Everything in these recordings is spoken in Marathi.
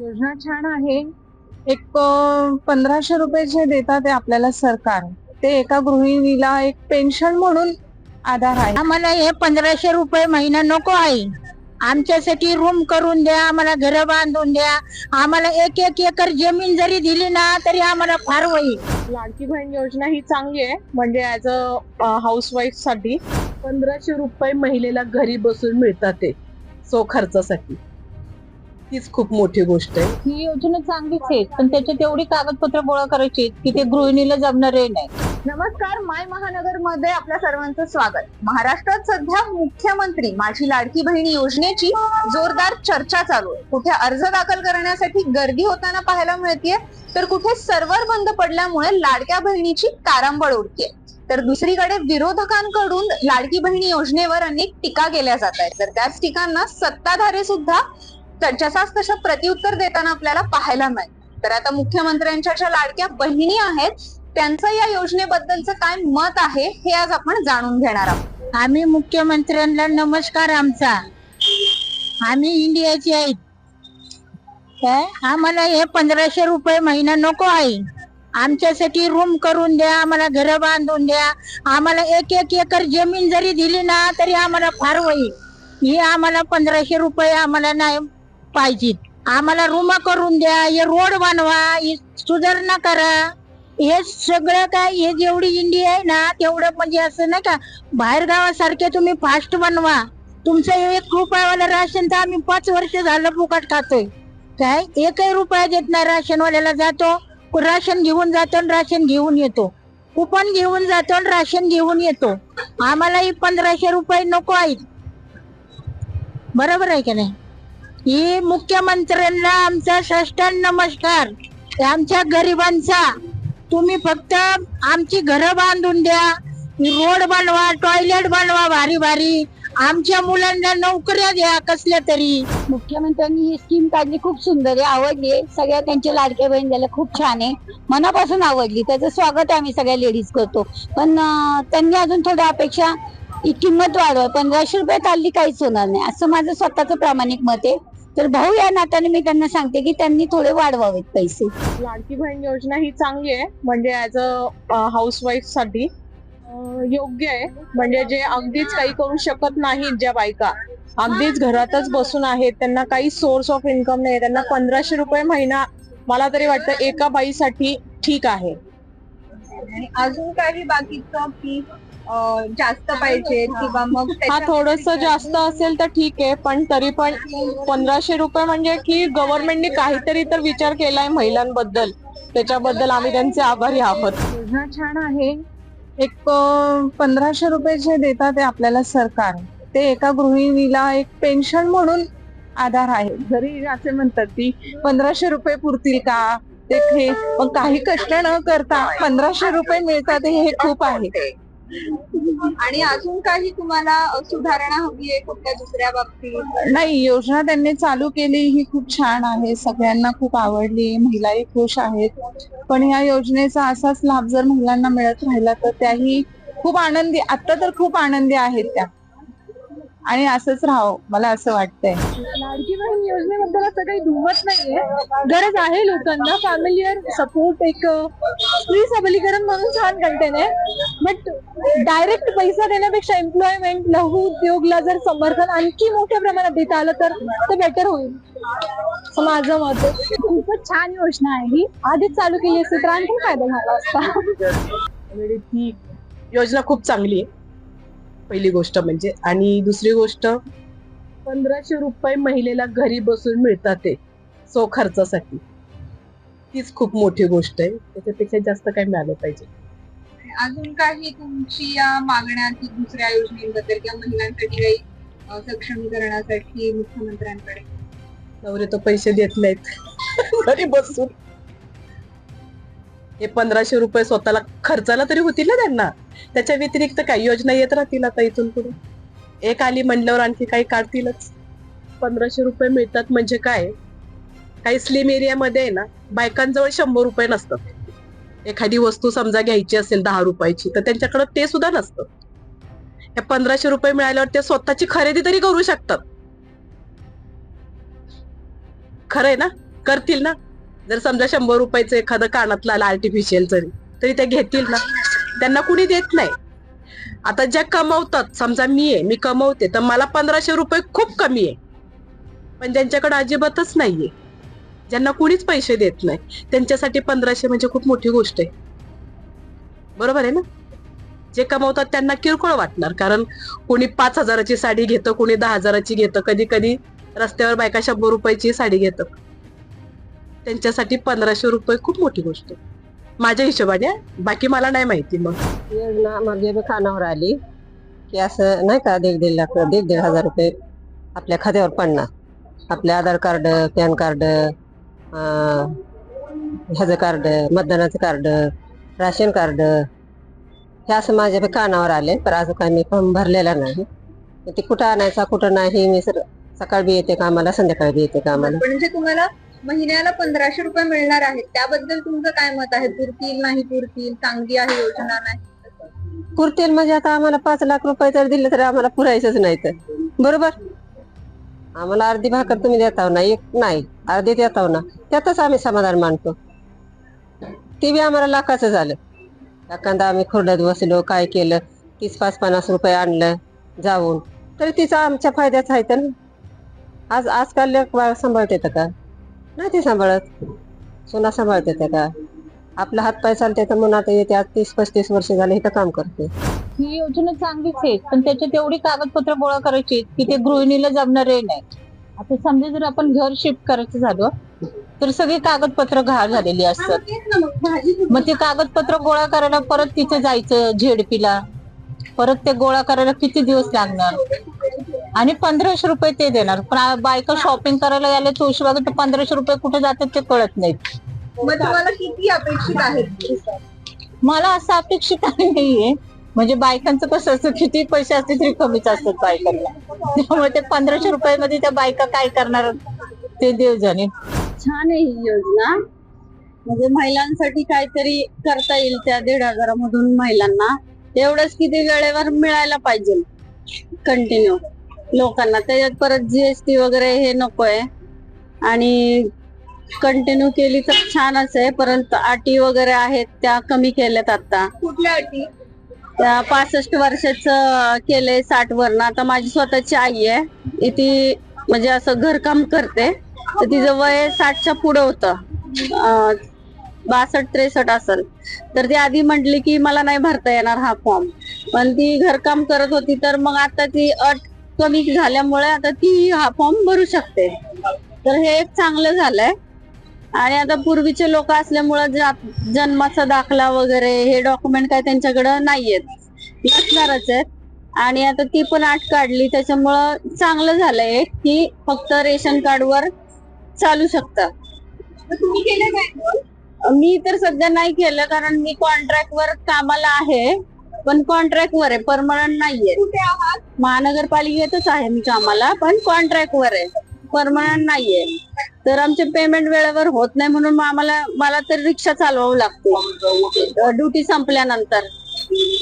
योजना छान आहे. एक 1500 रुपये जे देतात ते आपल्याला सरकार, ते एका गृहिणीला एक पेन्शन म्हणून आधार आहे. आम्हाला हे 1500 रुपये महिना नको आहे. आमच्यासाठी रूम करून द्या, आम्हाला घर बांधून द्या. आम्हाला एक एक एकर जमीन जरी दिली ना तरी आम्हाला फार होईल. लाडकी बहीण योजना ही चांगली आहे, म्हणजे ऍज अ हाऊसवाईफ साठी 1500 रुपये महिलेला घरी बसून मिळतात ते सो खर्चासाठी. तीच खूप मोठी गोष्ट आहे. ही योजना चांगलीच आहे, पण त्याच्यात एवढी कागदपत्र गोळा करायची की ते गृहिणीला जमणार नाही. नमस्कार, माय महानगर मध्ये आपल्या सर्वांचं स्वागत. महाराष्ट्रात सध्या मुख्यमंत्री माझी लाडकी बहीण योजनेची जोरदार चर्चा चालू आहे. कुठे अर्ज दाखल करण्यासाठी गर्दी होताना पाहायला मिळतेय, तर कुठे सर्व्हर बंद पडल्यामुळे लाडक्या बहिणीची तारांबळ उडतेय. तर दुसरीकडे विरोधकांकडून लाडकी बहीण योजनेवर अनेक टीका केल्या जात आहेत. तर त्याच टीकांना सत्ताधारी सुद्धा जसाच तशा प्रत्युत्तर देताना आपल्याला पाहायला मिळतं. तर आता मुख्यमंत्र्यांच्या ज्या लाडक्या बहिणी आहेत त्यांचं या योजनेबद्दलचं काय मत आहे हे आज आपण जाणून घेणार आहोत. आम्ही मुख्यमंत्र्यांना नमस्कार आमचा. आम्ही इंडियाचे आहेत. काय आम्हाला हे 1500 रुपये महिना नको आहे. आमच्यासाठी रूम करून द्या, आम्हाला घर बांधून द्या. आम्हाला एक एक एकर जमीन जरी दिली ना तरी आम्हाला फार होईल. हे आम्हाला 1500 रुपये आम्हाला नाही पाहिजेत. आम्हाला रूम करून द्या, हे रोड बनवा, हे सुधारणा करा. हे सगळं काय, हे जेवढी इंडिया आहे ना तेवढं म्हणजे असं नाही का बाहेर गावासारखे तुम्ही फास्ट बनवा. तुमचं 1 रुपयावाला राशन तर आम्ही 5 वर्ष झालं फुकट खातोय. काय 1 रुपया देत नाही. राशनवाल्याला जातो, राशन घेऊन जातो आणि राशन घेऊन येतो. कुपन घेऊन जातो आणि राशन घेऊन येतो. आम्हाला ही 1500 रुपये नको आहेत. बरोबर आहे का नाही? ही मुख्यमंत्र्यांना आमचा साष्टांग नमस्कार. आमच्या गरिबांचा तुम्ही फक्त आमची घरं बांधून द्या, रोड बनवा, टॉयलेट बनवा भारी भारी. आमच्या मुलांना नोकऱ्या द्या कसल्या तरी. मुख्यमंत्र्यांनी ही स्कीम काढली, खूप सुंदर आहे, आवडली आहे. सगळ्या त्यांच्या लाडक्या बहीण द्यायला खूप छान आहे, मनापासून आवडली. त्याचं स्वागत आम्ही सगळ्या लेडीज करतो. पण त्यांनी अजून थोड्या अपेक्षा ही किंमत वाढवा. 1500 रुपयात हल्ली काहीच होणार नाही असं माझं स्वतःचं प्रामाणिक मत आहे. तर भाऊ या नात्याने मी त्यांना सांगते की त्यांनी थोडे वाढवावेत पैसे. लाडकी बहीण योजना ही चांगली आहे, म्हणजे ऍज अ हाऊसवाईफ साठी योग्य आहे. म्हणजे जे अगदीच काही करू शकत नाहीत, ज्या बायका अगदीच घरातच बसून आहेत, त्यांना काही सोर्स ऑफ इन्कम नाही, त्यांना 1500 रुपये महिना मला तरी वाटतं एका बाईसाठी ठीक आहे. आणि अजून काही बाकीचं की जास्त पाहिजे किंवा मग हा थोडस जास्त असेल तर ठीक आहे, पण तरी पण 1500 रुपये म्हणजे की गव्हर्नमेंटने काहीतरी तर विचार केलाय महिलांबद्दल, त्याच्याबद्दल आम्ही त्यांचे आभारी आहोत. योजना छान आहे. एक 1500 रुपये जे देतात ते आपल्याला सरकार, ते एका गृहिणीला एक पेन्शन म्हणून आधार आहे. जरी असे म्हणतात की 1500 रुपये पुरतील का, ते मग काही कष्ट न करता 1500 रुपये मिळतात हे खूप आहे. आणि अजून काही तुम्हाला सुधारणा हवी आहे कुठल्या दुसऱ्या बाबतीत? नाही, योजना त्यांनी चालू केली ही खूप छान आहे, सगळ्यांना खूप आवडली, महिलाही खुश आहेत. पण या योजनेचा असाच लाभ जर महिलांना मिळत राहिला तर त्याही खूप आनंदी, आता तर खूप आनंदी आहेत त्या, आणि असंच राहावं मला असं वाटतंय. लाडकी बहीण योजनेबद्दल असं काही दुमत नाहीये. गरज आहे लोकांना फॅमिलीवर सपोर्ट, एक स्त्री सबलीकरण म्हणून छान कंटेन आहे. बट डायरेक्ट पैसा देण्यापेक्षा एम्प्लॉयमेंट, लघु उद्योगला जर समर्थन आणखी मोठ्या प्रमाणात देता आलं तर ते बेटर होईल असं माझं मत आहे. खूपच छान योजना आहे ही. आधीच चालू केली असती तर आणखी फायदा झाला असता. ही योजना खूप चांगली आहे, पहिली गोष्ट म्हणजे. आणि दुसरी गोष्ट 1500 रुपये महिलेला घरी बसून मिळतात ते सो खर्चासाठी. तीच खूप मोठी गोष्ट आहे, त्याच्यापेक्षा जास्त काही मिळालं पाहिजे. अजून काही तुमची या मागण्या की दुसऱ्या योजनेबद्दल किंवा महिलांसाठी काही सक्षमीकरणासाठी मुख्यमंत्र्यांकडे? नवरे तर पैसे देत नाहीत घरी बसून. हे 1500 रुपये स्वतःला खर्चाला तरी होतील ना त्यांना, त्याच्या व्यतिरिक्त काही योजना येत राहतील आता इथून पुढे. एक आली म्हणल्यावर आणखी काही काढतीलच. 1500 रुपये मिळतात म्हणजे काय, काही स्लिम एरियामध्ये आहे ना बायकांजवळ 100 रुपये नसतात. एखादी वस्तू समजा घ्यायची असेल 10 रुपयाची तर त्यांच्याकडे ते सुद्धा नसतं. या 1500 रुपये मिळाल्यावर ते स्वतःची खरेदी तरी करू शकतात. खरंय ना? करतील ना. जर समजा 100 रुपयाचं एखादं कानातलं आलं आर्टिफिशियल तरी ते घेतील ना. त्यांना कुणी देत नाही. आता ज्या कमवतात, समजा मी कमवते तर मला 1500 रुपये खूप कमी आहे, पण ज्यांच्याकडे अजिबातच नाहीये, ज्यांना कुणीच पैसे देत नाही, त्यांच्यासाठी 1500 म्हणजे खूप मोठी गोष्ट आहे. बरोबर आहे ना. जे कमवतात त्यांना किरकोळ वाटणार, कारण कोणी 5000ची साडी घेतं, कोणी 10,000ची घेतं, कधी कधी रस्त्यावर बायका 100 रुपयाची साडी घेतात. त्यांच्यासाठी 1500 रुपये खूप मोठी गोष्ट आहे माझ्या हिशोबाने. बाकी मला नाही माहिती. मग योजना म्हणजे कानावर आली की असं नाही का 1.5 लाख 1.5 रुपये आपल्या खात्यावर पडणार. आपले आधार कार्ड, पॅन कार्ड, ह्याचं कार्ड, मतदानाचं कार्ड, राशन कार्ड, हे असं माझ्या कानावर आले. पण अजून काही मी फॉर्म भरलेला नाही. ते कुठं आणायचा कुठं नाही. मी सकाळी बी येते कामाला, संध्याकाळी बी येते कामाला. म्हणजे तुम्हाला महिन्याला 1500 रुपये मिळणार आहेत, त्याबद्दल तुमचं काय मत आहे? पुरतील नाही पुरतील? चांगली आहे योजना नाही? पुरतील म्हणजे आता आम्हाला 5 लाख रुपये जर दिले तर आम्हाला पुरायचंच नाही तर बरोबर. आम्हाला अर्धी भाकर तुम्ही देताव ना, एक नाही अर्धी देताव ना, त्यातच आम्ही समाधान मानतो. ते बी आम्हाला लाखाचं झालं. एखादा आम्ही खोडत बसलो, काय केलं, 30-50 रुपये आणलं जाऊन, तरी तिचं आमच्या फायद्याच आहे तर. आजकाल लेक बाळ सांभाळते का? नाही ते सांभाळत. सोना सांभाळते का? आपला हात पाय चालते तर म्हणून आता येते. आज 30-35 वर्ष झाले इथं काम करते. ही योजना चांगलीच आहे, पण त्याच्यात एवढी कागदपत्र गोळा करायची की ते गृहिणीला जमणारे नाही. आता समजा जर आपण घर शिफ्ट करायचं झालं तर सगळी कागदपत्र गहाळ झालेली असतात. मग ते कागदपत्र गोळा करायला परत तिथे जायचं झेडपीला, परत ते गोळा करायला किती दिवस लागणार, आणि 1500 रुपये ते देणार. पण बायका शॉपिंग करायला यायला तुळशीबागेत 1500 रुपये कुठे जातात ते कळत नाहीत. मग तुम्हाला किती अपेक्षित आहेत? मला असं अपेक्षित नाहीये. म्हणजे बायकांचं कसं असतं, किती पैसे असले तरी कमीच असतात बायकांना. त्यामुळे ते 1500 रुपयामध्ये त्या बायका काय करणार ते देव जाणे. छान आहे ही योजना. म्हणजे महिलांसाठी काहीतरी करता येईल त्या 1,500 मधून महिलांना. एवढंच की ते वेळेवर मिळायला पाहिजे कंटिन्यू लोकांना. त्याच्यात परत GST वगैरे हे नकोय, आणि कंटिन्यू केली तर छानच आहे. परंतु अटी वगैरे आहेत त्या कमी केल्यात आता. कुठल्या अटी? त्या 65 वर्षाचं केलंय 60 वरनं. आता माझी स्वतःची आई आहे, ती म्हणजे असं घरकाम करते, तर तिचं वय 60च्या पुढे होतं, 62-63 असेल. तर ती आधी म्हटली की मला नाही भरता येणार हा फॉर्म, पण ती घरकाम करत होती. तर मग आता ती अट कमी झाल्यामुळे आता ती हा फॉर्म भरू शकते. तर हे एक चांगलं झालंय. आणि आता पूर्वीचे लोक असल्यामुळे जन्माचा दाखला वगैरे हे डॉक्युमेंट काय त्यांच्याकडे नाहीयेत, नसणारच आहेत. आणि आता ती पण अट काढली, त्याच्यामुळं चांगलं झालंय की फक्त रेशन कार्ड वर चालू शकतं. तुम्ही केलं काय? मी तर सध्या नाही केलं, कारण मी कॉन्ट्रॅक्ट वर कामाला आहे, पण कॉन्ट्रॅक्ट वर आहे, परमनंट नाहीये. कुठे आहात? महानगरपालिकेतच आहे मी कामाला, पण कॉन्ट्रॅक्ट वर आहे, परमनंट नाहीये. तर आमचे पेमेंट वेळेवर होत नाही, म्हणून मला तर रिक्षा चालवावं लागते ड्युटी संपल्यानंतर.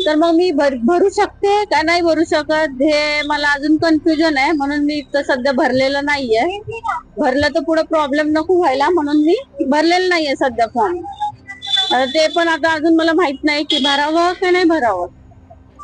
तर मग मी भरू शकते का नाही भरू शकत हे मला अजून कन्फ्युजन आहे, म्हणून मी तर सध्या भरलेलं नाहीये. भरलं तर पुढे प्रॉब्लेम नको व्हायला, म्हणून मी भरलेलं नाहीये सध्या फॉर्म. ते पण आता अजून मला माहित नाही की भरावं का नाही भरावं,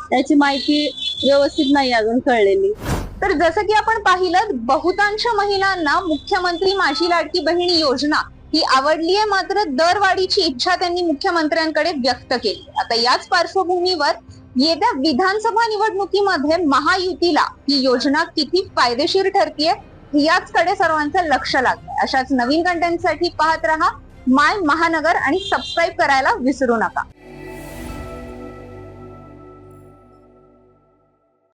त्याची माहिती व्यवस्थित नाही अजून कळलेली. तर जसं की आपण पाहिलं, बहुतांश महिलांना मुख्यमंत्री माझी लाडकी बहीण योजना ही आवडली आहे, मात्र दरवाढीची इच्छा त्यांनी मुख्यमंत्र्यांकडे व्यक्त केली. आता याच पार्श्वभूमीवर येत्या विधानसभा निवडणुकीमध्ये महायुतीला ही योजना किती फायदेशीर ठरतीये याचकडे सर्वांचं लक्ष लागलंय. अशाच नवीन कंटेंटसाठी पाहत रहा माय महानगर आणि सबस्क्राईब करायला विसरू नका.